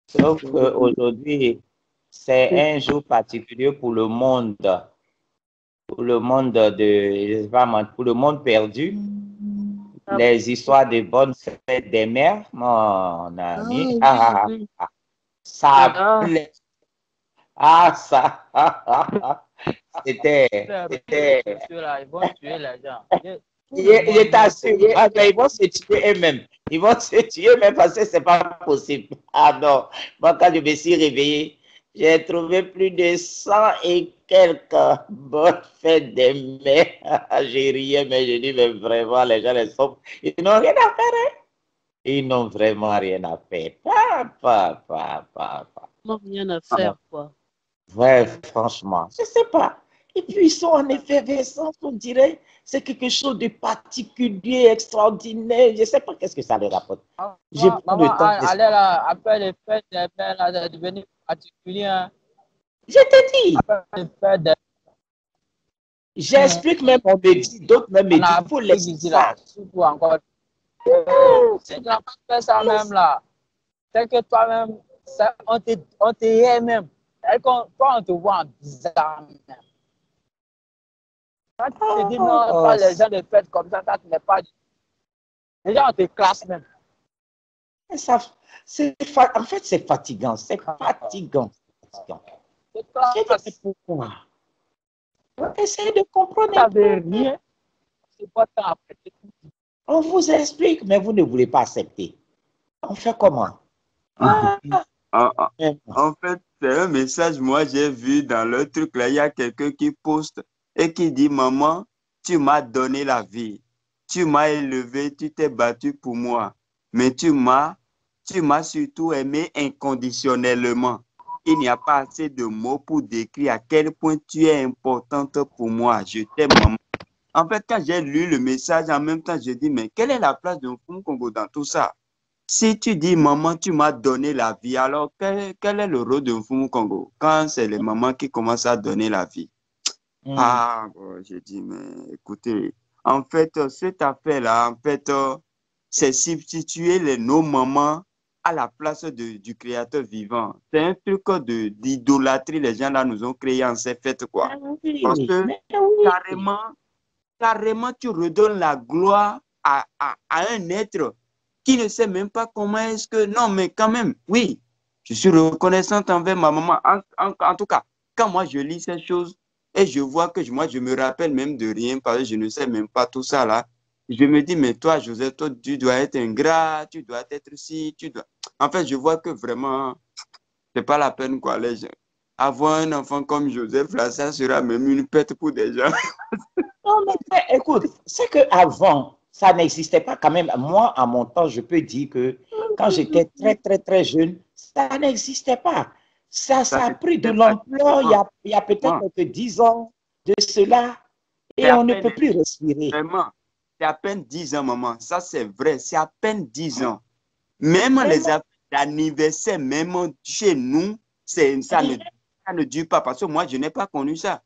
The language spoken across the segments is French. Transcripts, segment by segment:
Sauf qu'aujourd'hui, c'est un jour particulier pour le monde de, je sais pas, pour le monde perdu. Les histoires de bonnes fêtes des mères, mon ami. Oui, Ah, oui. ça J'adore. plaît. Ah, ça. Les C'était. sociaux là, ils vont tuer les gens. Tout le Je monde met t'assure, ah, mais ils vont se tuer eux-mêmes. Ils vont se tuer même parce que c'est pas possible. Ah non, moi quand je me suis réveillé, j'ai trouvé plus de 100 et quelques bonnes fêtes des mères. J'ai rié, mais j'ai dit, mais vraiment, les gens, ils n'ont rien à faire. Hein. Ils n'ont vraiment rien à faire. Pas. Non, rien à Non. faire, quoi. Ouais, franchement, je sais pas. Et puis, ils sont en effervescence, on dirait. C'est quelque chose de particulier, extraordinaire. Je sais pas qu'est-ce que ça leur apporte. Je maman, prends le temps allez là, après les fêtes des mères, là, c'est devenu particulier. Hein. Je te dis, Après les fêtes des j'explique même, on me dit, d'autres même me en disent, il faut Afrique laisser ici, là, ça. surtout encore. Si tu n'as pas fait ça même là, c'est que toi-même, on te hait même. Toi, on te voit en bizarre même. Quand tu te dis non, Oh, pas les gens de fête comme ça tu n'es pas. Les gens, on te classe même. ça, en fait, c'est fatigant. C'est fatigant. Te J'ai dit, mais classe. pourquoi? Essayez de comprendre Tu un n'avais peu. rien. C'est pas tant après. On vous explique, mais vous ne voulez pas accepter. On fait comment? Ah, En, en- en fait, c'est un message, moi j'ai vu dans le truc là, il y a quelqu'un qui poste et qui dit, maman, tu m'as donné la vie, tu m'as élevé, tu t'es battu pour moi, mais tu m'as surtout aimé inconditionnellement. Il n'y a pas assez de mots pour décrire à quel point tu es importante pour moi. Je t'aime, maman. En fait, quand j'ai lu le message, en même temps, je dis, mais quelle est la place de Mfumu Congo dans tout ça? Si tu dis, maman, tu m'as donné la vie, alors quel est le rôle de Mfumu Congo quand c'est les mamans qui commencent à donner la vie? hmm. Ah, bon, j'ai dit, mais écoutez, en fait, cette affaire-là, en fait, c'est substituer nos mamans à la place du créateur vivant. C'est un truc d'idolâtrie, les gens là nous ont créé en ces fêtes, quoi. Parce que Mais oui. carrément, carrément, tu redonnes la gloire à un être qui ne sait même pas comment est-ce que... Non, mais quand même, oui, je suis reconnaissante envers ma maman. En tout cas, quand moi je lis ces choses et je vois que moi je me rappelle même de rien parce que je ne sais même pas tout ça là, je me dis, mais toi, Joseph, toi, tu dois être ingrat, tu dois être ci, tu dois... En fait, je vois que vraiment, c'est pas la peine, quoi, les gens. Avoir un enfant comme Joseph, là, ça sera même une pète pour des gens. Non, mais écoute, c'est qu'avant, ça n'existait pas quand même. Moi, à mon temps, je peux dire que quand j'étais très jeune, ça n'existait pas. Ça Ça a pris de n'existait pas, l'ampleur justement. il y a peut-être Moi, quelques 10 ans de cela c'est et à on ne peine, peut plus respirer. vraiment, c'est à peine 10 ans, maman. Ça, c'est vrai, c'est à peine 10 ans. Même Mais les moi, affaires d'anniversaire, même chez nous, ça ne dure pas parce que moi, je n'ai pas connu ça.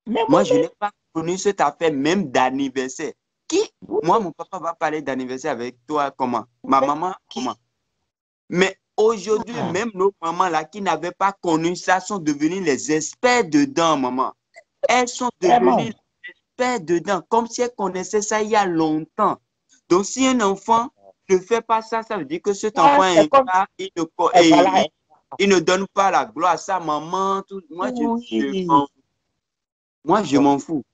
mais Moi, je moi-même, n'ai pas connu cette affaire même d'anniversaire. Qui? Moi, oui, mon papa va parler d'anniversaire avec toi, comment? Ma mais maman, comment? qui? Mais aujourd'hui, Ah, même nos mamans là qui n'avaient pas connu ça sont devenues les experts dedans, maman. Elles sont devenues vraiment. les experts dedans, comme si elles connaissaient ça il y a longtemps. Donc, si un enfant ne fait pas ça, ça veut dire que cet Ah, enfant c'est est comme, ingrat, voilà. il ne donne pas la gloire à sa maman. Tout. Oui. Moi, je Oh, m'en fous.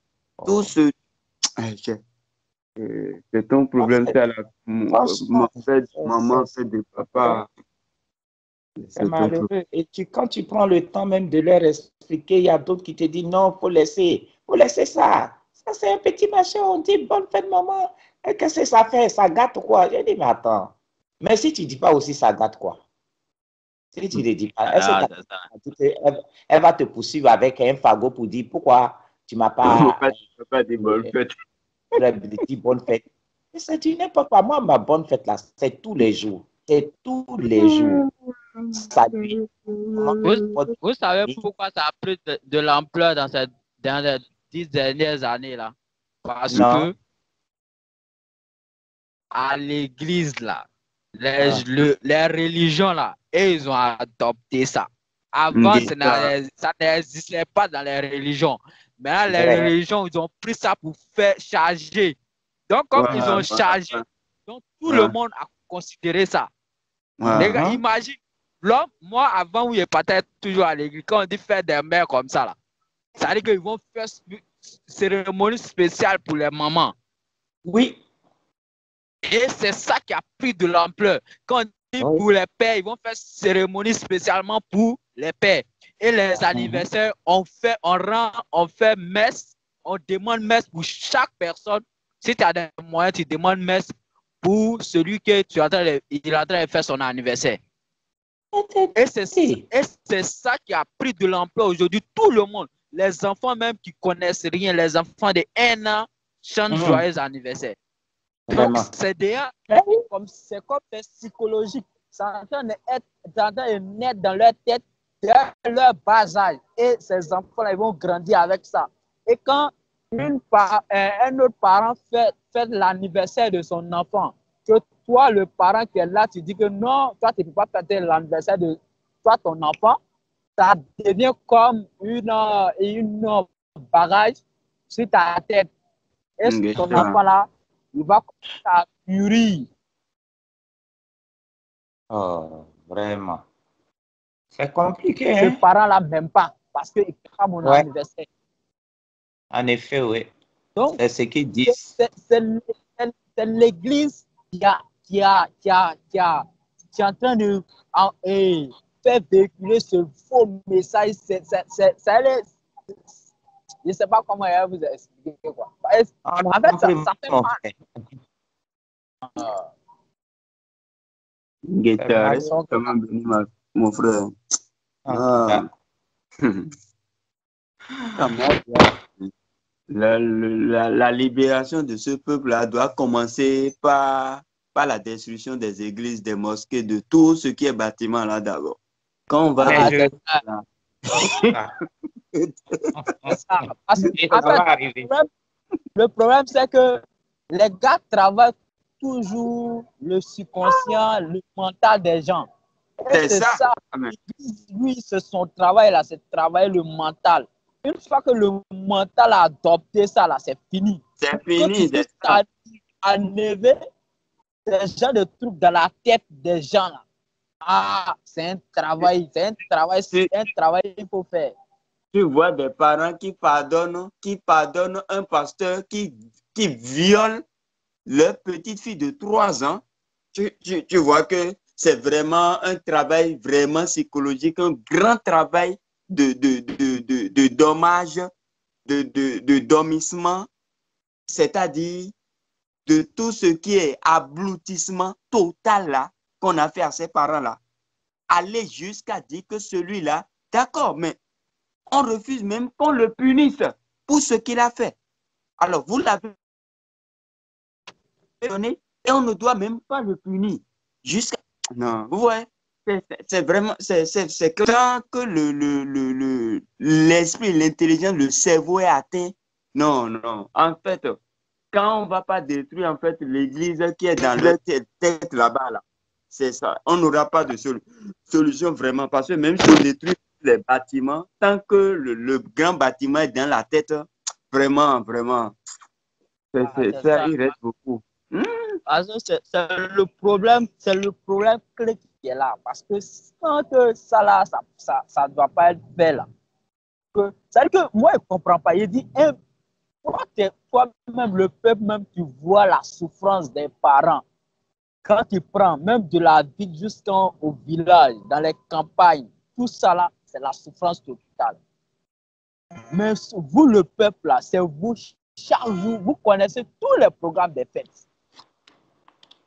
Tout oh. ce... C'est ton En problème, fait, ça, là. franchement, Maman fait de papa. c'est C'est ton problème. malheureux. Et quand tu prends le temps même de leur expliquer, il y a d'autres qui te disent non, faut laisser ça. Ça, c'est un petit machin, on dit bonne fête, maman. Et qu'est-ce que ça fait? Ça gâte quoi? J'ai dit, mais attends. Mais si tu ne dis pas aussi, ça gâte quoi? Si tu ne dis pas, est-ce que Ah, ta c'est ça. dit elle va te poursuivre avec un fagot pour dire pourquoi tu ne m'as pas Papa dit bonne fête. dit bonne fête? C'est du n'importe quoi. Moi, ma bonne fête, là, c'est tous les jours. C'est tous les jours. Salut. Maman, Vous, votre vous savez vie. pourquoi ça a pris de l'ampleur dans les 10 dernières années là? Parce Non. que à l'église là, Les religions, là, et ils ont adopté ça. Avant, ça n'existait pas dans les religions. Maintenant, les religions, ils ont pris ça pour faire charger. Donc, comme ils ont chargé, donc tout le monde a considéré ça. Les gars, imagine, l'homme, moi, avant, où il partait toujours à l'église, quand on dit faire des mères comme ça, là, ça veut dire qu'ils vont faire une cérémonie spéciale pour les mamans. Oui. Et c'est ça qui a pris de l'ampleur. Quand on dit pour les pères, ils vont faire cérémonie spécialement pour les pères. Et les anniversaires, on fait messe, on demande messe pour chaque personne. Si tu as des moyens, tu demandes messe pour celui que il est en train de faire son anniversaire. Et c'est ça qui a pris de l'ampleur aujourd'hui. Tout le monde, les enfants même qui connaissent rien, les enfants de 1 an chantent joyeux anniversaire. Donc, c'est comme des psychologiques. Ça en train de naître dans leur tête, dans leur bas âge. Et ces enfants-là, ils vont grandir avec ça. Et quand un autre parent fait l'anniversaire de son enfant, que toi, le parent qui est là, tu dis que non, toi, tu ne peux pas fêter l'anniversaire de toi, ton enfant, ça devient comme une barrage sur ta tête. Et ton enfant-là, il va commencer à mûrir. Oh, vraiment. C'est compliqué, Ce hein? parent-là m'aime pas parce qu'il ne fait pas mon anniversaire. En effet, oui. Donc, c'est ce qu'ils disent. C'est l'Église qui est en train de faire véhiculer ce faux message. Je ne sais pas comment vous expliquer quoi. En fait, ça fait mal. Reste vraiment béni, mon frère. La libération de ce peuple-là doit commencer par la destruction des églises, des mosquées, de tout ce qui est bâtiment là d'abord. Quand on va... Le problème, c'est que les gars travaillent toujours le subconscient, le mental des gens. Et c'est ça. Lui, c'est son travail là, c'est travailler le mental. Une fois que le mental a adopté ça là, c'est fini. C'est fini. Quand tu peux enlever ce genre de trucs dans la tête des gens là, c'est un travail qu'il faut faire. Tu vois des parents qui pardonnent un pasteur qui viole leur petite fille de 3 ans. Tu vois que c'est vraiment un travail vraiment psychologique, un grand travail de dommage, de dormissement, c'est-à-dire de tout ce qui est abloutissement total là qu'on a fait à ces parents-là. Aller jusqu'à dire que celui-là, d'accord, mais on refuse même qu'on le punisse pour ce qu'il a fait. Alors, vous l'avez donné et on ne doit même pas le punir. Jusqu'à... Non, vous voyez, c'est vraiment... C'est quand que l'esprit, l'intelligence, le cerveau est atteint. Non. En fait, quand on ne va pas détruire en fait, l'église qui est dans leur tête là-bas, là, c'est ça. On n'aura pas de solution vraiment. Parce que même si on détruit les bâtiments, tant que le grand bâtiment est dans la tête, vraiment, ça, il reste beaucoup. C'est le problème clé qui est là. Parce que quand ça là, ça ne doit pas être fait là. C'est-à-dire que moi, je ne comprends pas. Il dit, toi-même, le peuple, même, tu vois la souffrance des parents. Quand tu prends même de la ville jusqu'au village, dans les campagnes, tout ça là, c'est la souffrance totale. Mais vous, le peuple là, c'est vous, chaque jour, vous connaissez tous les programmes des fêtes.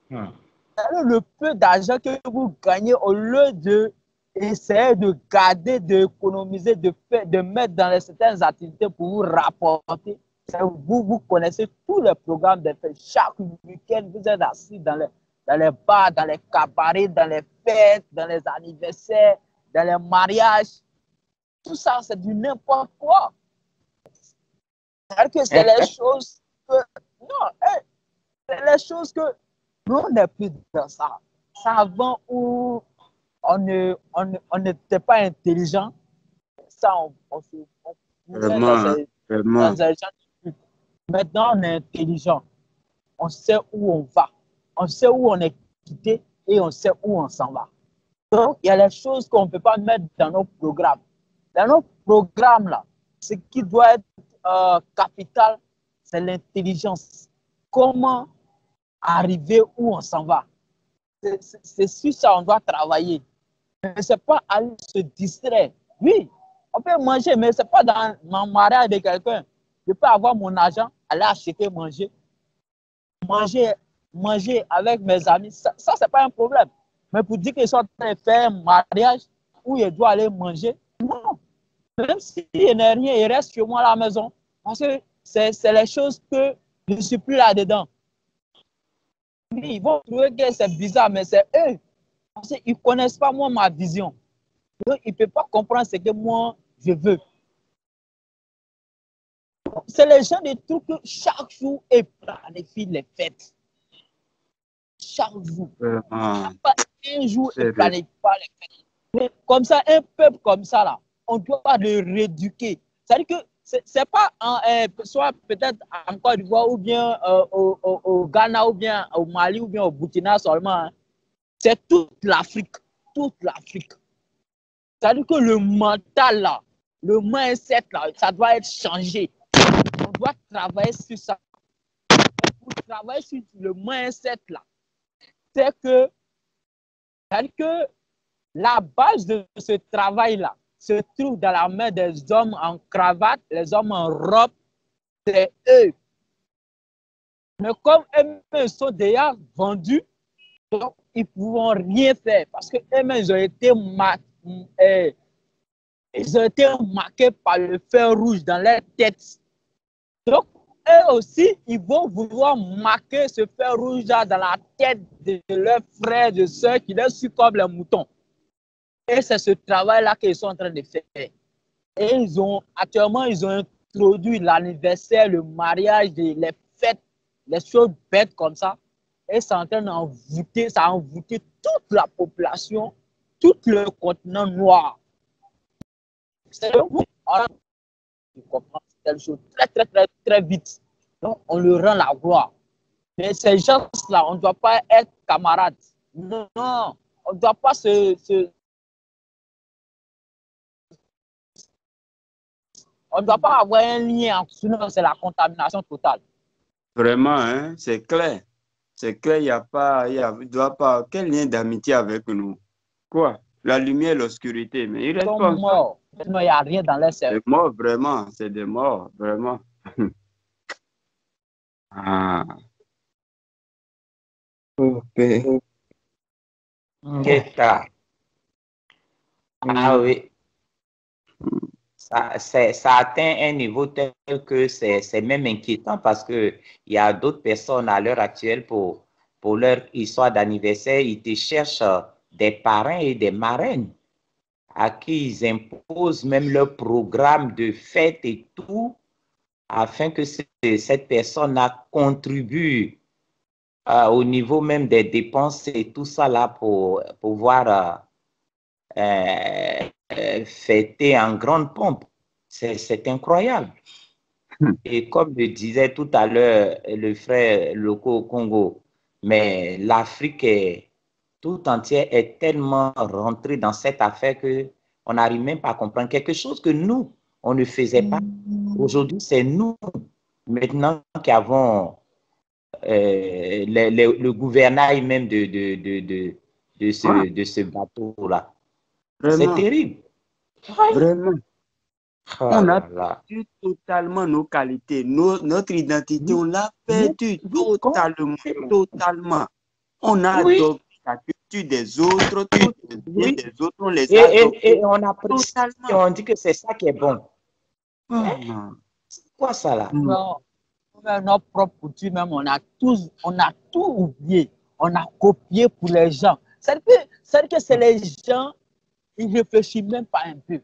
Le peu d'argent que vous gagnez, au lieu de essayer de garder, d'économiser, de mettre dans certaines activités pour vous rapporter, vous connaissez tous les programmes des fêtes. Chaque week-end, vous êtes assis dans les bars, dans les cabarets, dans les fêtes, dans les anniversaires, dans les mariages. Tout ça, c'est du n'importe quoi. C'est-à-dire que c'est les choses que... Non, c'est les choses que... on n'est plus dans ça. avant où on n'était pas intelligent, ça, on pouvait Vraiment, vraiment. dans un genre de truc. Maintenant, on est intelligent. On sait où on va. On sait où on est quitté et on sait où on s'en va. Donc, il y a les choses qu'on ne peut pas mettre dans nos programmes. Dans nos programmes, là, ce qui doit être capital, c'est l'intelligence. Comment arriver où on s'en va. C'est sur ça qu'on doit travailler. Mais ce n'est pas aller se distraire. Oui, on peut manger, mais ce n'est pas dans mon mariage de quelqu'un. Je peux avoir mon argent, aller acheter, manger avec mes amis. Ça ce n'est pas un problème. Mais pour dire que je suis en train de faire un mariage où je dois aller manger, non. Même si je n'ai rien, il reste chez moi à la maison. Parce que c'est les choses que je ne suis plus là-dedans. Oui, ils vont trouver que c'est bizarre, mais c'est eux. Parce qu'ils ne connaissent pas moi ma vision. Donc, ils ne peuvent pas comprendre ce que moi je veux. C'est le genre de trucs que chaque jour, ils planifient les fêtes. Chaque jour. Vraiment. Pas un jour, ils ne planifient pas les fêtes. Mais comme ça, un peuple comme ça, là, on doit le rééduquer. C'est-à-dire que c'est pas soit peut-être en Côte d'Ivoire ou bien au Ghana ou bien au Mali ou bien au Burkina seulement. Hein. C'est toute l'Afrique. Toute l'Afrique. C'est-à-dire que le mental là, le mindset là, ça doit être changé. On doit travailler sur ça. Et pour travailler sur le mindset là, c'est que la base de ce travail là se trouve dans la main des hommes en cravate, les hommes en robe, c'est eux. Mais comme eux sont déjà vendus, donc ils ne pourront rien faire parce qu'eux-mêmes, ils ont été marqués par le fer rouge dans leur tête. Donc, eux aussi, ils vont vouloir marquer ce fer rouge-là dans la tête de leurs frères, de sœurs qui leur suivent comme les moutons. Et c'est ce travail-là qu'ils sont en train de faire. Et actuellement, ils ont introduit l'anniversaire, le mariage, les fêtes, les choses bêtes comme ça. Et c'est en train d'envoûter, ça a envoûté toute la population, tout le continent noir. C'est vous, on comprend telle chose très, très, très, très vite. Donc, on leur rend la gloire. Mais ces gens-là, on ne doit pas être camarades. Non, on ne doit pas on ne doit pas avoir un lien, sinon c'est la contamination totale. Vraiment, hein, c'est clair. C'est clair, il n'y a pas, il doit pas, quel lien d'amitié avec nous? Quoi? La lumière et l'obscurité, mais ils Ils restent sont pas ensemble. morts. Il n'y a rien dans leur cerveau. C'est mort, vraiment, c'est des morts, vraiment. Ah. Ok. Ah oui. Ça atteint un niveau tel que c'est même inquiétant parce qu'il y a d'autres personnes à l'heure actuelle pour leur histoire d'anniversaire, ils te cherchent des parrains et des marraines à qui ils imposent même leur programme de fête et tout afin que cette personne-là contribue au niveau même des dépenses et tout ça là pour pouvoir fêter en grande pompe. C'est incroyable. Et comme le disait tout à l'heure le frère Loco au Congo, mais l'Afrique tout entière est tellement rentrée dans cette affaire qu'on n'arrive même pas à comprendre quelque chose que nous, on ne faisait pas. Aujourd'hui, c'est nous, maintenant, qui avons le gouvernail même de ce bateau-là. C'est terrible. Vraiment. Oh On a là. perdu totalement nos qualités, notre identité, on l'a perdu totalement, totalement. On a adopté la culture des autres, tout les des autres, on les a adoptés. Et on apprécie, on dit que c'est ça qui est bon. C'est quoi ça là? Non, notre propre coutume, même, on a tout oublié. On a copié pour les gens. C'est-à-dire que c'est les gens, ils ne réfléchissent même pas un peu.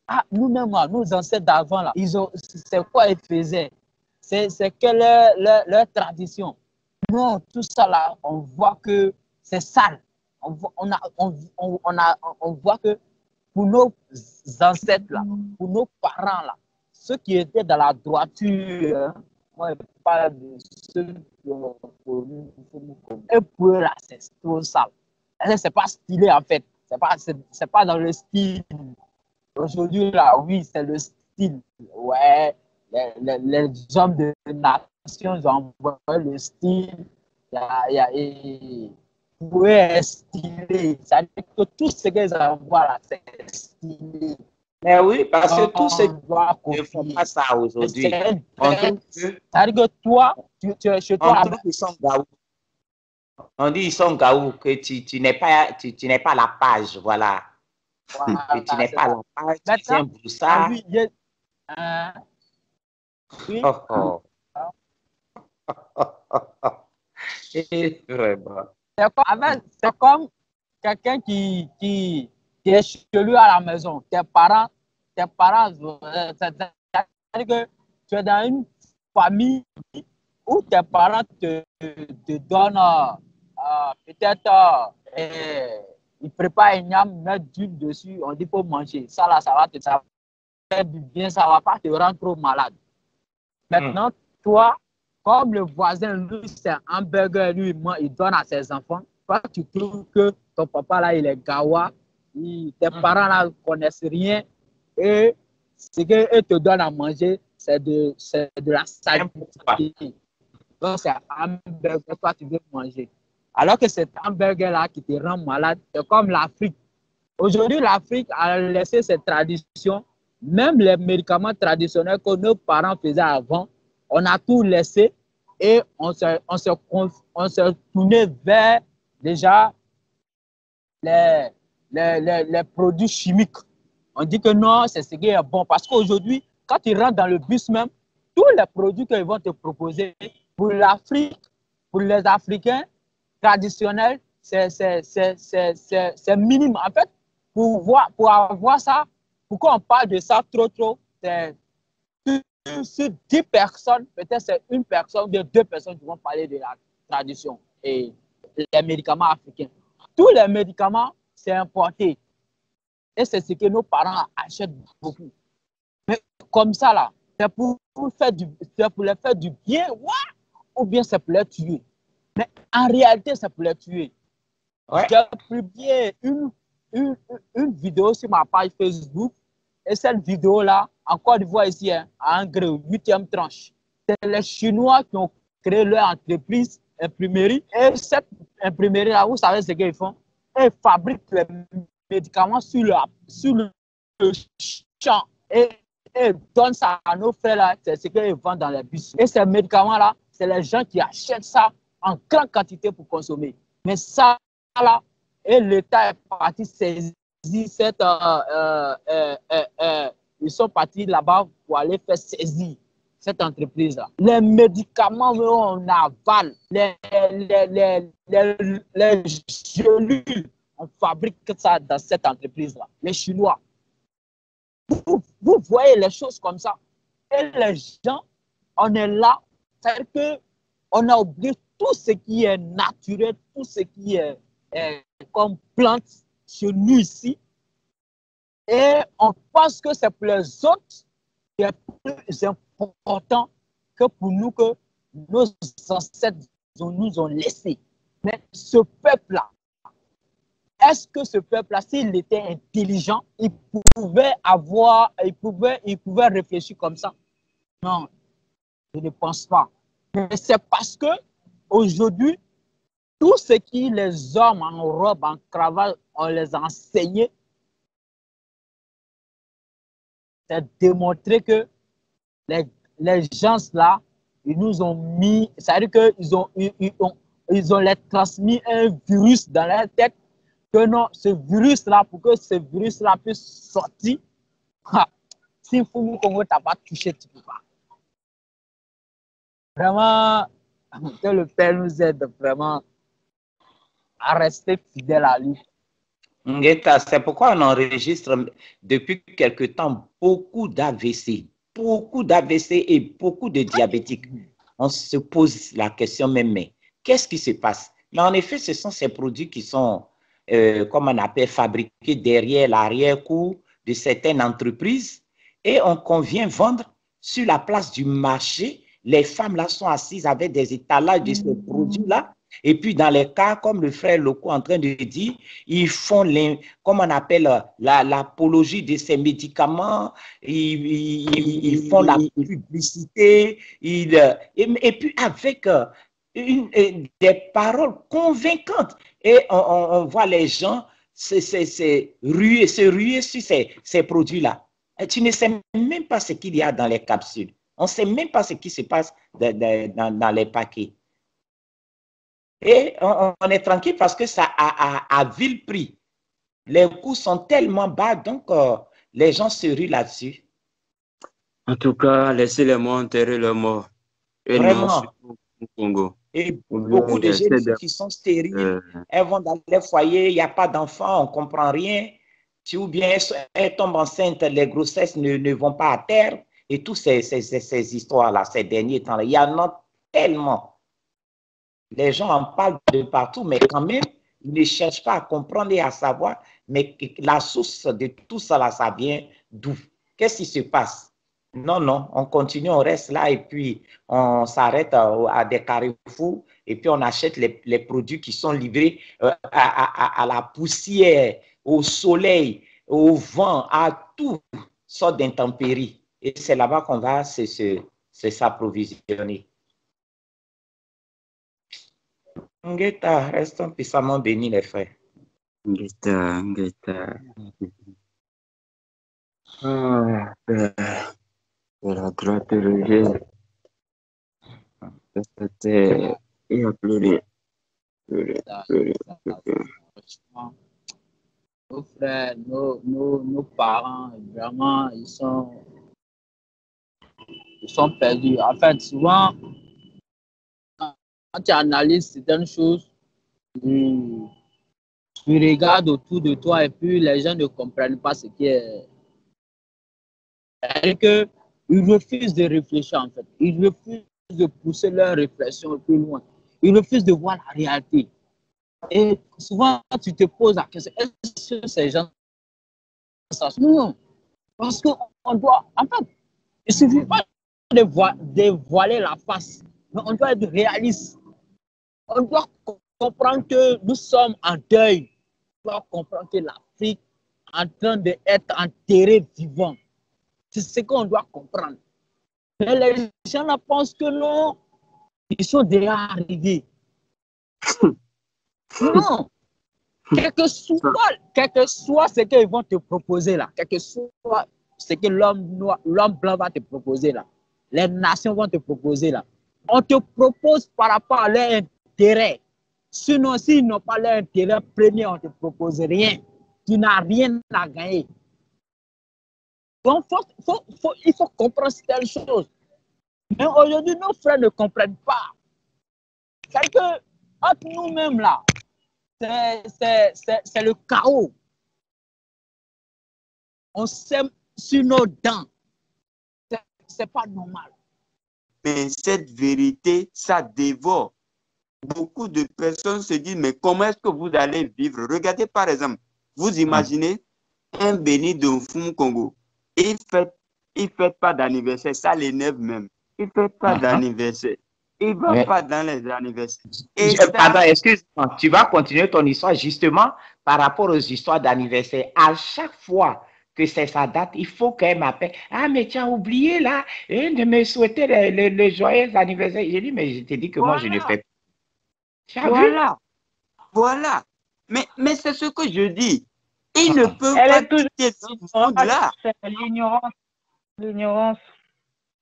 Ah, nous-mêmes, nos ancêtres d'avant, là, c'est quoi ils faisaient? C'est quelle leur tradition? Non, tout ça là, on voit que c'est sale. on voit que pour nos ancêtres là, pour nos parents là, ceux qui étaient dans la droiture, hein, moi je parle de ceux qui ont connu, et pour eux là, c'est trop sale. C'est pas stylé en fait, c'est pas dans le style. Aujourd'hui là, oui, c'est le style. Ouais, les hommes de nation ont envoyé le style. Pour eux, est stylé. Ça veut dire que tout ce qu'ils envoient là, c'est stylé. Mais oui, parce que tous ceux qui ne font pas ça aujourd'hui, on dit que toi, tu es chez toi là-bas. Ils sont gaou. On dit ils sont gaou, que tu n'es pas, tu n'es pas la page, voilà. Que tu n'es pas la page, tu tiens pour ça. Oui. Oh, vraiment. C'est comme quelqu'un qui est chez lui à la maison. Tes parents, c'est-à-dire que tu es dans une famille où tes parents te donnent peut-être, ils préparent une yam, mettent d'huile dessus, on dit pour manger. Ça là, ça va te faire du bien, ça ne va pas te rendre trop malade. Maintenant, toi, comme le voisin, lui, c'est un hamburger, lui, il donne à ses enfants. Toi, tu trouves que ton papa, là, il est gawa, tes parents, là, ne connaissent rien, et ce qu'ils te donnent à manger, c'est de la saleté. Donc, c'est un hamburger que toi, tu veux manger. Alors que cet hamburger-là qui te rend malade, c'est comme l'Afrique. Aujourd'hui, l'Afrique a laissé ses traditions. Même les médicaments traditionnels que nos parents faisaient avant, on a tout laissé et on s'est tourné vers déjà les produits chimiques. On dit que non, c'est ce qui est bon. Parce qu'aujourd'hui, quand tu rentres dans le bus même, tous les produits qu'ils vont te proposer pour l'Afrique, pour les Africains traditionnels, c'est minime. En fait, pour avoir ça, pourquoi on parle de ça trop, c'est sur 10 personnes, peut-être c'est une personne ou deux personnes qui vont parler de la tradition et les médicaments africains. Tous les médicaments, c'est importé. Et c'est ce que nos parents achètent beaucoup. Mais comme ça, là, c'est pour les faire du bien, ouais, ou bien c'est pour les tuer. Mais en réalité, c'est pour les tuer. Ouais. J'ai publié une vidéo sur ma page Facebook. Et cette vidéo-là, en Côte d'Ivoire, ici, hein, à Angré, 8e tranche. C'est les Chinois qui ont créé leur entreprise, imprimerie. Et cette imprimerie-là, vous savez ce qu'ils font? Ils fabriquent les médicaments sur le champ. Et donnent ça à nos frères-là. C'est ce qu'ils vendent dans les bus. Et ces médicaments-là, c'est les gens qui achètent ça en grande quantité pour consommer. Mais ça, là, et l'État est parti saisir cette... ils sont partis là-bas pour aller faire saisir cette entreprise-là. Les médicaments, on avale. Les gélules, on fabrique ça dans cette entreprise-là. Les Chinois. Vous voyez les choses comme ça. Et les gens, on est là. C'est-à-dire qu'on a oublié tout ce qui est naturel, tout ce qui est comme plante chez nous ici. Et on pense que c'est pour les autres qui est plus important que pour nous, que nos ancêtres nous ont laissé. Mais ce peuple-là, est-ce que ce peuple-là, s'il était intelligent, il pouvait réfléchir comme ça? Non, je ne pense pas. Mais c'est parce que aujourd'hui, tout ce qui les hommes en robe, en cravate, on les a enseignés, c'est démontrer que les gens là, ils nous ont mis, c'est-à-dire qu'ils ont les transmis un virus dans leur tête, que non, ce virus-là, pour que ce virus-là puisse sortir, si vous ne t'as pas touché, tu ne peux pas. Vraiment, que le Père nous aide vraiment à rester fidèle à lui. Ngeta, c'est pourquoi on enregistre depuis quelque temps beaucoup d'AVC et beaucoup de diabétiques. On se pose la question même, mais qu'est-ce qui se passe? Mais en effet, ce sont ces produits qui sont comme on appelle, fabriqués derrière l'arrière-cour de certaines entreprises et qu'on vient vendre sur la place du marché. Les femmes là sont assises avec des étalages de ces produits-là. Et puis, dans les cas, comme le frère Loco est en train de dire, ils font, comme on appelle, l'apologie de ces médicaments, ils font la publicité, et puis avec des paroles convaincantes. Et on voit les gens se ruer sur ces produits-là. Tu ne sais même pas ce qu'il y a dans les capsules. On ne sait même pas ce qui se passe dans les paquets. Et on est tranquille parce que ça a vil prix. Les coûts sont tellement bas, donc les gens se ruent là-dessus. En tout cas, laissez les morts enterrer leurs morts. Et vraiment. Non, au Congo. Et beaucoup de jeunes filles qui sont stériles, elles vont dans les foyers, il n'y a pas d'enfants, on ne comprend rien. Ou bien elles tombent enceintes, les grossesses ne vont pas à terre. Et toutes ces histoires-là, ces derniers temps-là, il y en a tellement. Les gens en parlent de partout, mais quand même, ils ne cherchent pas à comprendre et à savoir, mais la source de tout ça, là, ça vient d'où? Qu'est-ce qui se passe? Non, non, on continue, on reste là et puis on s'arrête à des carrefours et puis on achète les produits qui sont livrés à la poussière, au soleil, au vent, à toutes sortes d'intempéries. Et c'est là-bas qu'on va s'approvisionner. Ngeta, restons puissamment bénis, les frères. Ngeta. Ah, de la gloire te revienne. Il a pleuré. Nos frères, nos parents, vraiment, ils sont perdus. En fait, souvent, quand tu analyses certaines choses, tu regardes autour de toi et puis les gens ne comprennent pas ce qui est. C'est-à-dire qu'ils refusent de réfléchir, en fait. Ils refusent de pousser leur réflexion plus loin. Ils refusent de voir la réalité. Et souvent, tu te poses la question, est-ce que ces gens savent? Non, parce qu'on doit, en fait, il ne suffit pas de voiler la face, mais on doit être réaliste. On doit comprendre que nous sommes en deuil. On doit comprendre que l'Afrique est en train d'être enterrée vivante. C'est ce qu'on doit comprendre. Mais les gens là pensent que non, ils sont déjà arrivés. Non, quel que soit ce qu'ils vont te proposer là, quel que soit ce que l'homme blanc va te proposer là, les nations vont te proposer là, on te propose par rapport à leur intérêt. Sinon, s'ils n'ont pas leur intérêt premier, on ne te propose rien. Tu n'as rien à gagner. Donc, il faut comprendre telle chose. Mais aujourd'hui, nos frères ne comprennent pas. C'est que, entre nous-mêmes là, c'est le chaos. On sème sur nos dents. C'est pas normal. Mais cette vérité, ça dévore. Beaucoup de personnes se disent, mais comment est-ce que vous allez vivre? Regardez par exemple, vous imaginez un béni de Mfum Congo. Il ne fait pas d'anniversaire, ça l'énerve même. Il ne fait pas d'anniversaire. Il ne va pas dans les anniversaires. Pardon, excuse-moi, tu vas continuer ton histoire justement par rapport aux histoires d'anniversaire. À chaque fois que c'est sa date, il faut qu'elle m'appelle. Ah, mais tu as oublié là de me souhaiter le joyeux anniversaire. J'ai dit, mais je t'ai dit que moi, je ne fais pas. Voilà. Mais c'est ce que je dis. Ils ne peuvent pas quitter ce monde-là. C'est l'ignorance. L'ignorance.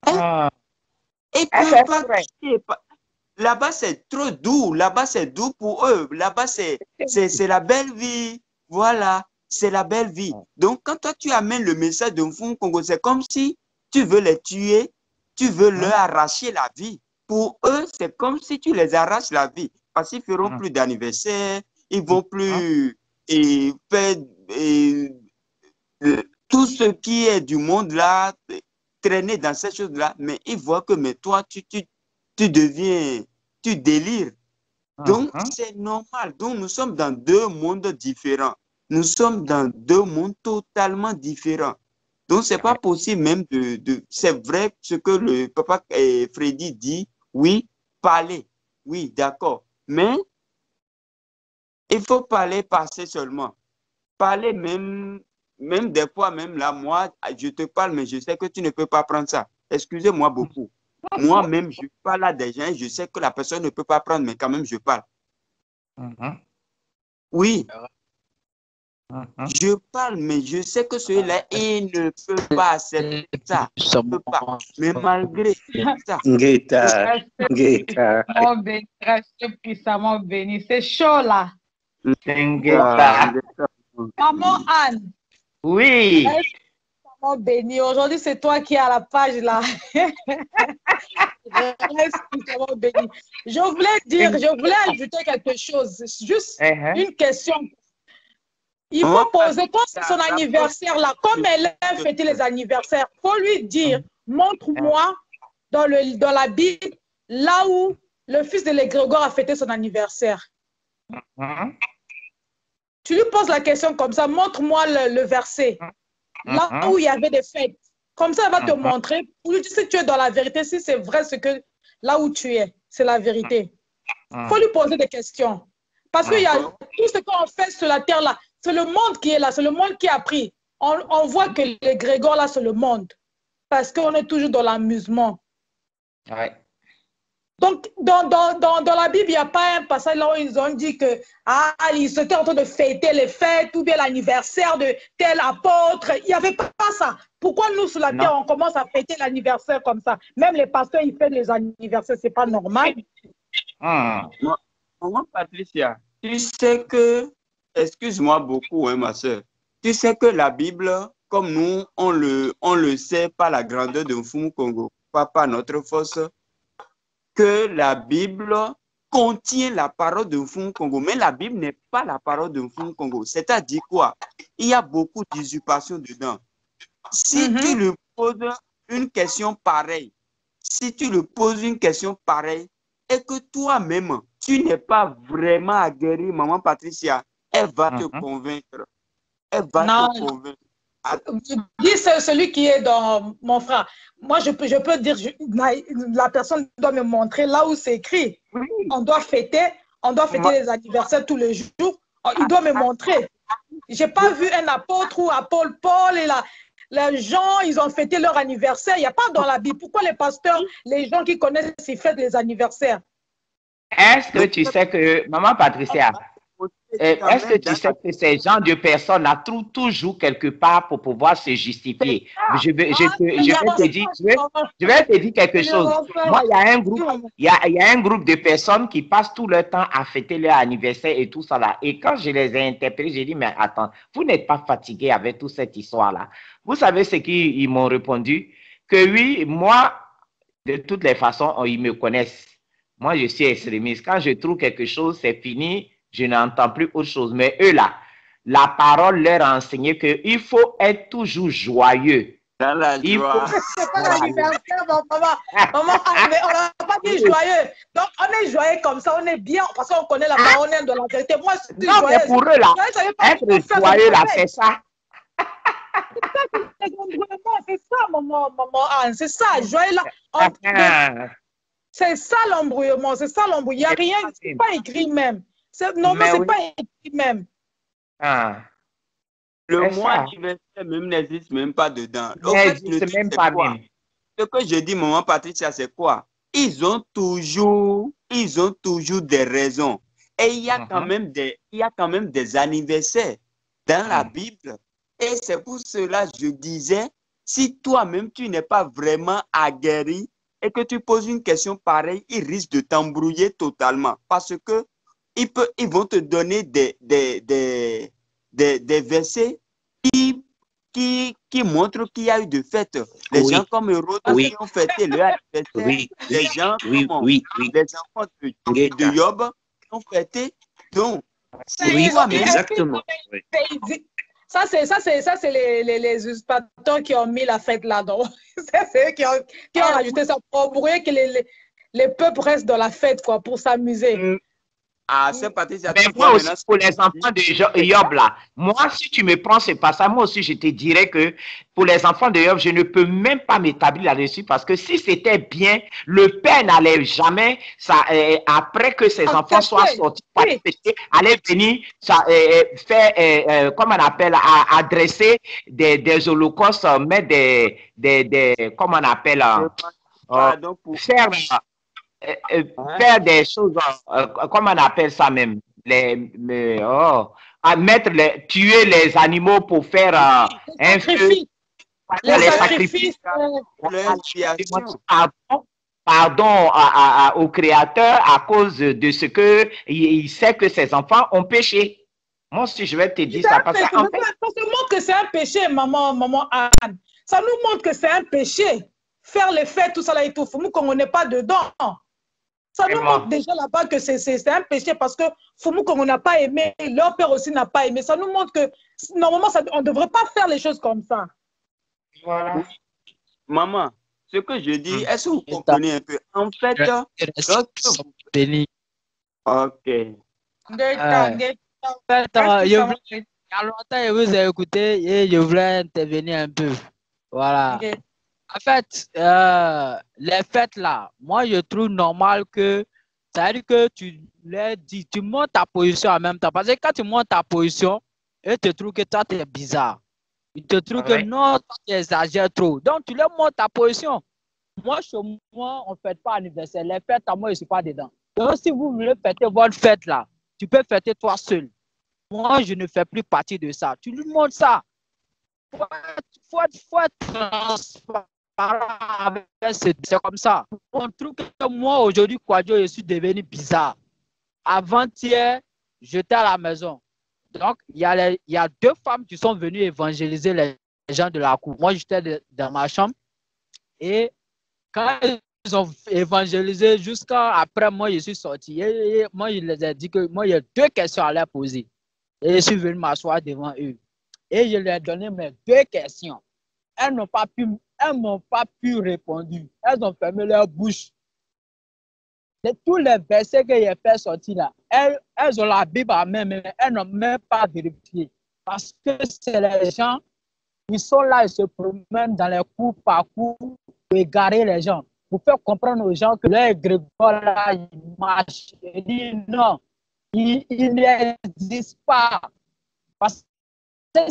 Ils ne peuvent pas quitter. Là-bas, c'est trop doux. Là-bas, c'est doux pour eux. Là-bas, c'est la belle vie. Voilà, c'est la belle vie. Donc, quand toi, tu amènes le message de Mfum Congo, c'est comme si tu veux les tuer, tu veux leur arracher la vie. Pour eux, c'est comme si tu les arraches la vie. Parce qu'ils ne feront plus d'anniversaire, ils ne vont plus faire tout ce qui est du monde là, traîner dans ces choses-là. Mais ils voient que mais toi, tu deviens, tu délires. Donc, c'est normal. Donc, nous sommes dans deux mondes différents. Nous sommes dans deux mondes totalement différents. Donc, c'est pas possible même c'est vrai ce que le papa Freddy dit. Oui, parler. Oui, d'accord. Mais il faut parler, passer seulement. Parler même des fois, même là, moi, je te parle, mais je sais que tu ne peux pas prendre ça. Excusez-moi beaucoup. Moi-même, je parle à des gens, je sais que la personne ne peut pas prendre, mais quand même, je parle. Oui, je parle, mais je sais que celui-là, il ne peut pas accepter ça. Il ne peut pas. Mais malgré ça, Ngeta, Ngeta, Puissamment béni, restez puissamment béni. C'est chaud là. Ngeta. Maman Anne, Oui. reste puissamment béni. Aujourd'hui, c'est toi qui es à la page là. Reste puissamment béni. Je voulais ajouter quelque chose. Juste une question. Il faut poser, quand c'est son anniversaire là, comme elle aime fêter les anniversaires, il faut lui dire, montre-moi dans la Bible, là où le fils de l'égrégore a fêté son anniversaire. Tu lui poses la question comme ça, montre-moi le verset, là où il y avait des fêtes. Comme ça, elle va te montrer, pour lui dire si tu es dans la vérité, si c'est vrai là où tu es, c'est la vérité. Il faut lui poser des questions. Parce qu'il y a tout ce qu'on fait sur la terre là, c'est le monde qui est là, c'est le monde qui a pris. On voit que l'égrégore là, c'est le monde. Parce qu'on est toujours dans l'amusement. Ouais. Donc, dans la Bible, il n'y a pas un passage là où ils ont dit que ils étaient en train de fêter les fêtes ou bien l'anniversaire de tel apôtre. Il n'y avait pas ça. Pourquoi nous, sur la terre, on commence à fêter l'anniversaire comme ça? Même les pasteurs, ils fêtent les anniversaires, ce n'est pas normal. Maman Patricia, tu sais que, excuse-moi beaucoup, hein, ma soeur, tu sais que la Bible, comme nous, on le sait par la grandeur de Mfumu Congo, pas par notre force, que la Bible contient la parole de Mfumu Congo, mais la Bible n'est pas la parole de Mfumu Congo. C'est-à-dire quoi? Il y a beaucoup d'usurpation dedans. Si tu lui poses une question pareille, et que toi-même, tu n'es pas vraiment aguerri, maman Patricia, elle va te convaincre. Elle va te convaincre. Dis celui qui est dans mon frère. Moi, je peux dire, la personne doit me montrer là où c'est écrit. Oui. On doit fêter les anniversaires tous les jours. Il doit me montrer. Je n'ai pas vu un apôtre ou apôtre Paul et les gens, ils ont fêté leur anniversaire. Il n'y a pas dans la Bible. Pourquoi les pasteurs, les gens qui connaissent, ils fêtent les anniversaires? Est-ce que tu sais que, maman Patricia, est-ce que tu sais que ces gens de personnes trouvent toujours quelque part pour pouvoir se justifier? Je vais te dire quelque chose. Moi, il y a un groupe de personnes qui passent tout leur temps à fêter leur anniversaire et tout ça là. Et quand je les ai interpellés, j'ai dit, mais attends, vous n'êtes pas fatigués avec toute cette histoire-là. Vous savez ce qu'ils m'ont répondu? Que oui, moi, de toutes les façons, ils me connaissent. Moi, je suis extrémiste. Quand je trouve quelque chose, c'est fini. Je n'entends plus autre chose. Mais eux, là, la parole leur a enseigné qu'il faut être toujours joyeux. Dans la joie. C'est pas l'anniversaire, maman. Maman, mais on n'a pas dit joyeux. Donc, on est joyeux comme ça, on est bien, parce qu'on connaît la parole, on est dans la vérité. Moi, je suis joyeuse. Mais pour eux, là, être joyeux, là, c'est ça. C'est ça, maman Anne. C'est ça, joyeux, là. C'est ça l'embrouillement, c'est ça l'embrouillement. Il n'y a rien, c'est pas écrit même. Non, mais c'est pas écrit même. Le mois anniversaire même n'existe même pas dedans. Même pas même. Ce que je dis, maman Patricia, c'est quoi? Ils ont toujours des raisons. Et il y a quand même des anniversaires dans la Bible. Et c'est pour cela que je disais, si toi-même tu n'es pas vraiment aguerri, et que tu poses une question pareille, ils risquent de t'embrouiller totalement. Parce que ils vont te donner des versets qui montrent qu'il y a eu de fêtes. Les gens comme Héroïne qui ont fêté leur anniversaire. Les gens comme les enfants de Job qui ont fêté. Donc, exactement. Ça, c'est les usurpateurs qui ont mis la fête là-dedans. C'est eux qui ont rajouté ça pour embrouiller que les peuples restent dans la fête, quoi, pour s'amuser. Ah, c'est Patricia. Mais moi aussi, pour les enfants de Job, là, moi, si tu me prends ce passage, moi aussi, je te dirais que pour les enfants de Job, je ne peux même pas m'établir là-dessus parce que si c'était bien, le père n'allait jamais, ça, après que ses enfants soient sortis, allait venir faire, comment on appelle, adresser des holocaustes, mettre comment on appelle, faire. Faire des choses, comment on appelle ça même, tuer les animaux pour faire un feu, les sacrifices. Pardon au Créateur à cause de ce que il sait que ses enfants ont péché. Moi, si je vais te dire ça, parce que ça montre que c'est un péché, maman Anne. Ça nous montre que c'est un péché. Faire les fêtes, tout ça là et tout, faut qu'on n'est pas dedans. Ça nous montre déjà là-bas que c'est un péché parce que Foumou, comme on n'a pas aimé, leur père aussi n'a pas aimé. Ça nous montre que normalement, on ne devrait pas faire les choses comme ça. Voilà. Oui. Maman, ce que je dis, est-ce que vous comprenez un peu? En fait, béni. Ok. En fait, il y a longtemps, je vous ai écouté et je voulais intervenir un peu. Voilà. Okay. En fait, les fêtes là, moi je trouve normal que ça veut dire que tu leur dis, tu montes ta position en même temps. Parce que quand tu montes ta position, ils te trouvent que toi tu es bizarre. Ils te trouvent que non, tu exagères trop. Donc tu leur montes ta position. Moi, chez moi, on ne fête pas anniversaire. Les fêtes, moi, je ne suis pas dedans. Donc si vous voulez fêter votre fête là, tu peux fêter toi seul. Moi, je ne fais plus partie de ça. Tu lui montres ça. Faut être transparent. C'est comme ça. On trouve que moi, aujourd'hui, Kwadjo, je suis devenu bizarre. Avant-hier, j'étais à la maison. Donc, il y a deux femmes qui sont venues évangéliser les gens de la cour. Moi, j'étais dans ma chambre. Et quand ils ont évangélisé, jusqu'à après, moi, je suis sorti. Et moi, je les ai dit que moi, il y a deux questions à leur poser. Et je suis venu m'asseoir devant eux. Et je leur ai donné mes deux questions. Elles n'ont pas pu répondre. Elles ont fermé leur bouche. De tous les versets que j'ai fait sortir là, elles ont la Bible à main, mais elles n'ont même pas vérifié. Parce que c'est les gens, ils sont là, ils se promènent dans les cours par cours pour égarer les gens, pour faire comprendre aux gens que leur égrégore là, il marche. Ils disent non, il n'existe pas. Parce que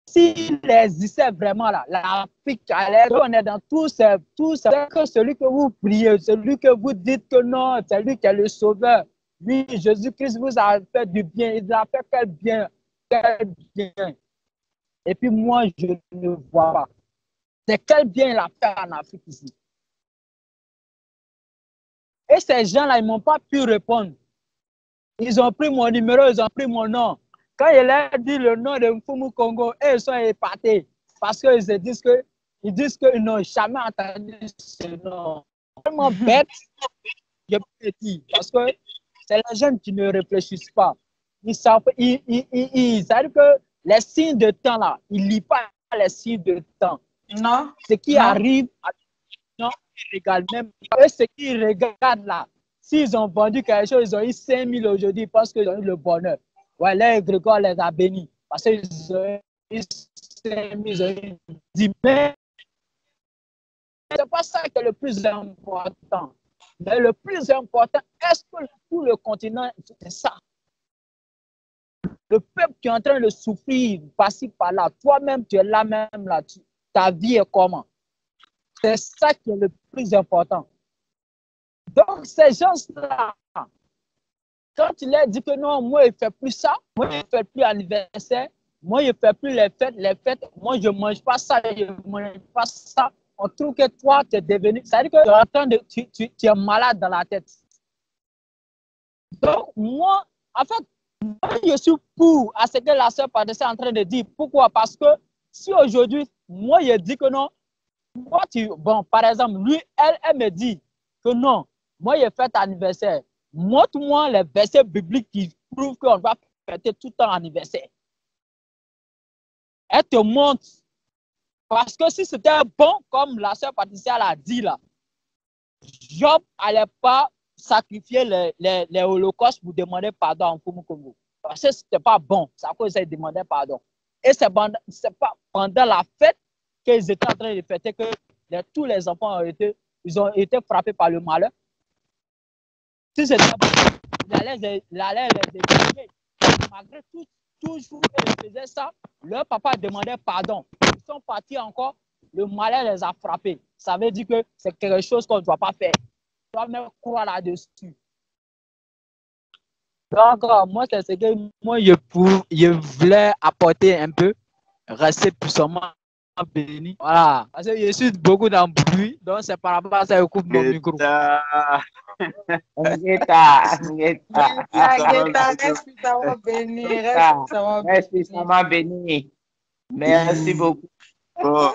s'il existait vraiment là, l'Afrique, on est dans tout ça, que celui que vous priez, celui que vous dites que non, c'est lui qui est le sauveur. Oui, Jésus-Christ vous a fait du bien, il a fait quel bien. Et puis moi, je ne vois pas. C'est quel bien il a fait en Afrique ici. Et ces gens-là, ils ne m'ont pas pu répondre. Ils ont pris mon numéro, ils ont pris mon nom. Quand il leur dit le nom de Mfumu Congo, ils sont épatés parce qu'ils disent qu'ils n'ont jamais entendu ce nom. Tellement bête, je peux dire, parce que c'est les jeunes qui ne réfléchissent pas. Ils savent, c'est-à-dire que les signes de temps là, ils ne lisent pas les signes de temps. Non. Ce qui arrive, non, ils regardent même. Et ce qu'ils regardent là, s'ils ont vendu quelque chose, ils ont eu 5 000 aujourd'hui parce qu'ils ont eu le bonheur. Ouais, là, Grégoire les a bénis. Parce qu'ils ont eu 5 000, ils ont eu 10 000. C'est pas ça qui est le plus important. Mais le plus important, est-ce que tout le continent, c'est ça? Le peuple qui est en train de souffrir, par-ci, par-là, toi-même, tu es là même, là, ta vie est comment? C'est ça qui est le plus important. Donc, ces gens-là, quand il leur dit que non, moi, je ne fais plus ça, moi, je ne fais plus anniversaire, moi, je ne fais plus les fêtes, moi, je ne mange pas ça, je ne mange pas ça. On trouve que toi, tu es devenu. Ça veut dire que tu es malade dans la tête. Donc, moi, en fait, moi, je suis pour à ce que la sœur Patricia est en train de dire. Pourquoi? Parce que si aujourd'hui, moi, je dis que non, moi, bon, par exemple, lui, elle me dit que non, moi, je fête anniversaire. Montre-moi les versets bibliques qui prouvent qu'on va fêter tout le temps anniversaire. Elle te montre. Parce que si c'était bon, comme la sœur Patricia l'a dit là, Job n'allait pas sacrifier les holocaustes pour demander pardon en Congo. Parce que ce n'était pas bon. C'est à cause qu'ils demandaient pardon. Et c'est pas pendant la fête qu'ils étaient en train de fêter que tous les enfants ont été frappés par le malheur. Si c'était bon, il allait les éliminer. Malgré tout, toujours qu'ils faisaient ça, leur papa demandait pardon. Ils sont partis encore, le malheur les a frappés. Ça veut dire que c'est quelque chose qu'on ne doit pas faire. On doit même croire là-dessus. Donc, moi, c'est ce que moi, je voulais apporter un peu, rester puissamment béni. Voilà. Parce que je suis beaucoup dans le bruit, donc c'est par rapport à ça que je coupe mon micro. Reste puissamment béni. Merci beaucoup. Bon,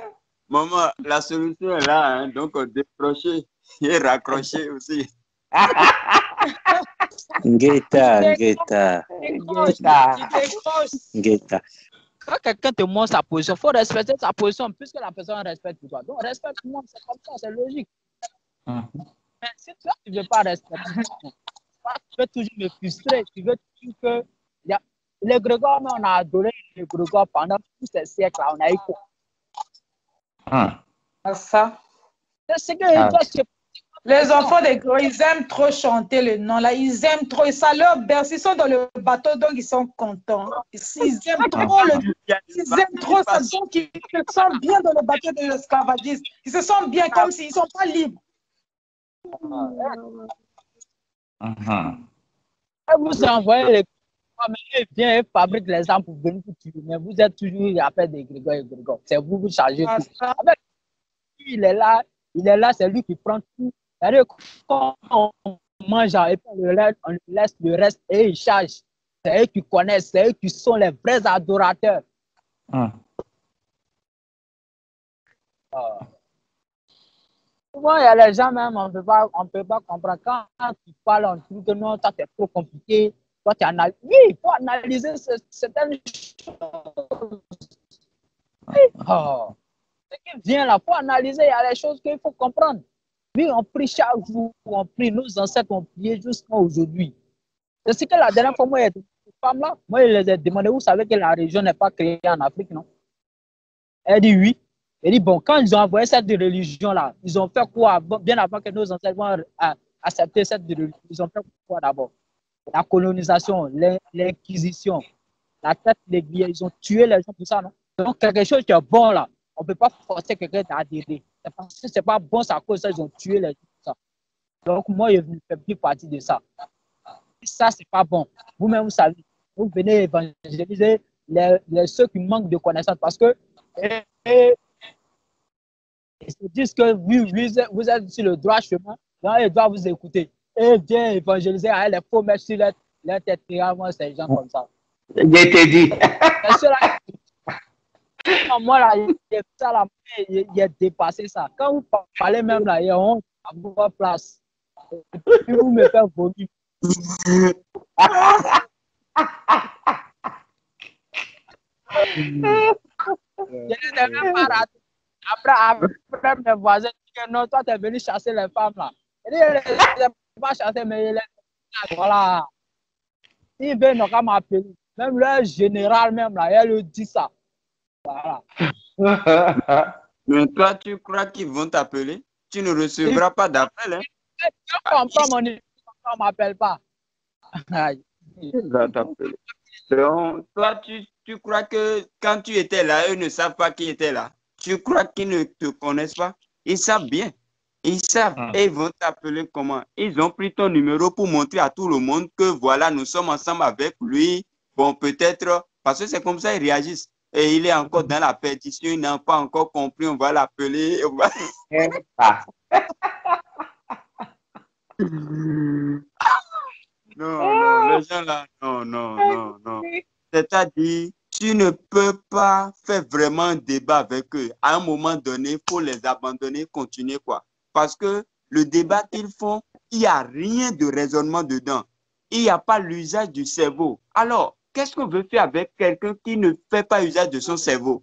maman, la solution est là, hein, donc décrocher et raccrocher aussi. Ngeta. Quand quelqu'un te montre sa position, il faut respecter sa position puisque la personne respecte toi. Donc, respecte-moi, c'est comme ça, c'est logique. Mais si toi, tu ne veux pas respecter, tu veux toujours me frustrer, tu veux toujours que. Les Grégor, on a adoré les Grégor pendant tous ces siècles-là, on a eu quoi? Ça. C'est ce que les enfants des Grégor, ils aiment trop chanter le nom là, ils aiment trop, et ça leur berce, ils sont dans le bateau, donc ils sont contents. Ils aiment trop ça, donc ils se sentent bien dans le bateau de l'esclavagisme. Ils se sentent bien comme s'ils ne sont pas libres. Vous envoyez les mais bien fabrique les armes pour venir vous tuer, mais vous êtes toujours après des Grégor. C'est vous qui chargez tout. Avec, il est là, c'est lui qui prend tout. Quand on mange, et puis on laisse le reste et il charge. C'est eux qui connaissent, c'est eux qui sont les vrais adorateurs. Souvent, il y a les gens même, on ne peut pas comprendre. Quand tu parles, on trouve que non, ça c'est trop compliqué. Toi, oui, il faut analyser certaines choses. Ce qui vient là, il faut analyser, il y a des choses qu'il faut comprendre. Oui, on prie chaque jour, on prie, nos ancêtres ont prié jusqu'à aujourd'hui. C'est ce que la dernière fois, moi, il y a des femmes là, moi, je les ai demandé, vous savez que la région n'est pas créée en Afrique, non? Elle dit oui. Elle dit, bon, quand ils ont envoyé cette religion-là, ils ont fait quoi? Bien avant que nos ancêtres vont accepter cette religion, ils ont fait quoi d'abord? La colonisation, l'inquisition, la traite négrière, ils ont tué les gens pour ça, non? Donc, quelque chose qui est bon là, on ne peut pas forcer quelqu'un à adhérer. C'est parce que ce n'est pas bon, c'est à cause de ça qu'ils ont tué les gens pour ça. Donc, moi, je ne fais plus partie de ça. Ça, ce n'est pas bon. Vous-même, vous savez, vous venez évangéliser ceux qui manquent de connaissances parce que ils se disent que vous êtes sur le droit chemin, donc ils doivent vous écouter. Et bien évangéliser, il faut mettre sur leur tête, ces gens comme ça. Je te dis. Moi, là, il a dépassé ça. Quand vous parlez même là, il y a honte à votre place. Et puis vous me faites vomir. Je n'ai même pas raté. Après, mes voisins disent que non, toi, tu es venu chasser les femmes là. Je n'ai pas chassé, mais voilà. Il veut ne pas m'appeler. Même le général, même là, elle le dit ça. Voilà. Mais toi, tu crois qu'ils vont t'appeler? Tu ne recevras pas d'appel. Hein? Je comprends mon numéro, on ne m'appelle pas. Il va t'appeler. Donc, toi, tu crois que quand tu étais là, eux ne savent pas qui était là. Tu crois qu'ils ne te connaissent pas? Ils savent bien. Ils savent. Et ils vont t'appeler comment? Ils ont pris ton numéro pour montrer à tout le monde que voilà, nous sommes ensemble avec lui. Bon, peut-être, parce que c'est comme ça, ils réagissent. Et il est encore dans la perdition, il n'a pas encore compris, on va l'appeler. Non, les gens là, non. C'est-à-dire, tu ne peux pas faire vraiment un débat avec eux. À un moment donné, il faut les abandonner, continuer quoi. Parce que le débat qu'ils font, il n'y a rien de raisonnement dedans. Il n'y a pas l'usage du cerveau. Alors, qu'est-ce qu'on veut faire avec quelqu'un qui ne fait pas usage de son cerveau?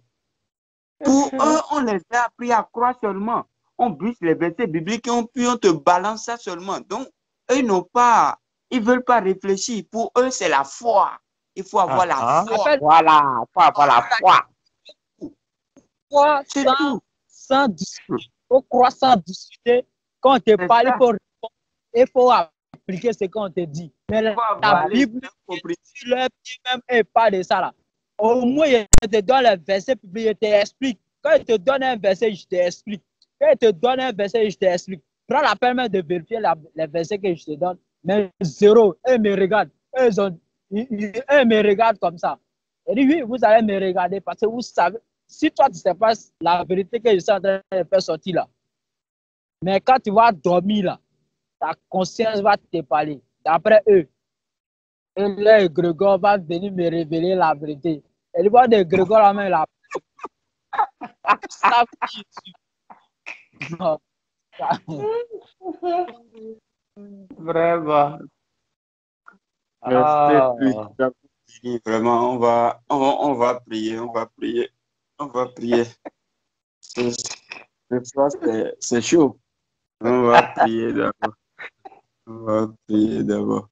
Pour eux, on les a appris à croire seulement. On brise les versets bibliques et on te balance ça seulement. Donc, eux n'ont pas, ils veulent pas réfléchir. Pour eux, c'est la foi. Il faut avoir la foi. Voilà, il faut avoir la foi. Croire C'est sans, tout. sans discuter. Il faut croire sans discuter. Quand on te C'est parle, ça. il faut appliquer ce qu'on te dit. Mais la Voilà. Bible, tu leur dis même, et pas de ça là. Au moins, il te donne le verset public, il t'explique. Quand il te donne un verset, je t'explique. Quand il te donne un verset, je t'explique. Prends la peine même de vérifier les versets que je te donne. Mais zéro, eux me regardent. Eux me regardent comme ça. Et dit, oui, vous allez me regarder parce que vous savez, si toi, tu ne sais pas la vérité que je suis en train de faire sortir là, mais quand tu vas dormir là, ta conscience va te parler. D'après eux, et là, Grégor va venir me révéler la vérité. Et le voit de Grégor la main là. Ça, non. Vraiment. Vraiment, on va prier, on va prier, on va prier. C'est chaud. On va prier d'abord. On va prier d'abord.